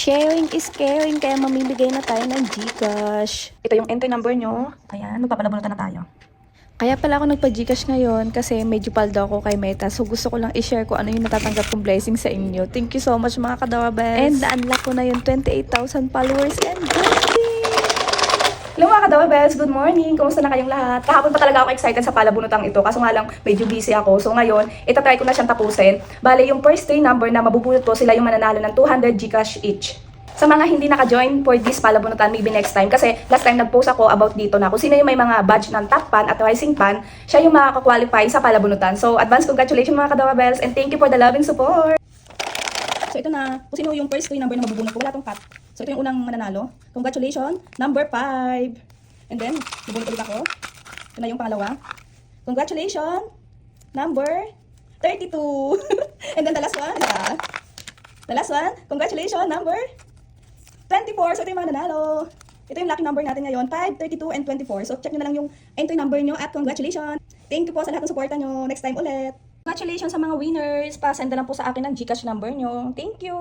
Sharing is caring, kaya mamimigay na tayo ng GCash. Ito yung entry number nyo. Ayan, magpapalabunutan na tayo. Kaya pala ako nagpa-GCash ngayon kasi medyo paldo ako kay Meta. So gusto ko lang i-share kung ano yung natatanggap kong blessing sa inyo. Thank you so much mga kadawabels. And na-unlock ko na yung 28,000 followers and Hello mga kadawabels, good morning! Kumusta na kayong lahat? Kahapon pa talaga ako excited sa palabunutang ito, kaso nga lang medyo busy ako. So ngayon, itatry ko na siyang tapusin. Bale, yung first 3 number na mabubunot ko, sila yung mananalo ng 200 GCash each. Sa mga hindi naka-join for this palabunutan, maybe next time. Kasi last time nag-post ako about dito na kung sino yung may mga badge ng top pan at rising pan, siya yung makaka-qualify sa palabunutan. So advance congratulations mga kadawabels and thank you for the loving support! So ito na, kung sino yung first 3 number na mabubunot ko, wala tong cut. So ito yung unang mananalo. Congratulations, number 5. And then, bubunot ulit ako. Ito na yung pangalawa. Congratulations, number 32. And then the last one, the last one, congratulations, number 24. So ito yung mananalo. Ito yung lucky number natin ngayon, 5, 32, and 24. So check nyo na lang yung entry number nyo at congratulations. Thank you po sa lahat ng suporta nyo. Next time ulit. Congratulations sa mga winners. Pa-send na lang po sa akin ang GCash number nyo. Thank you!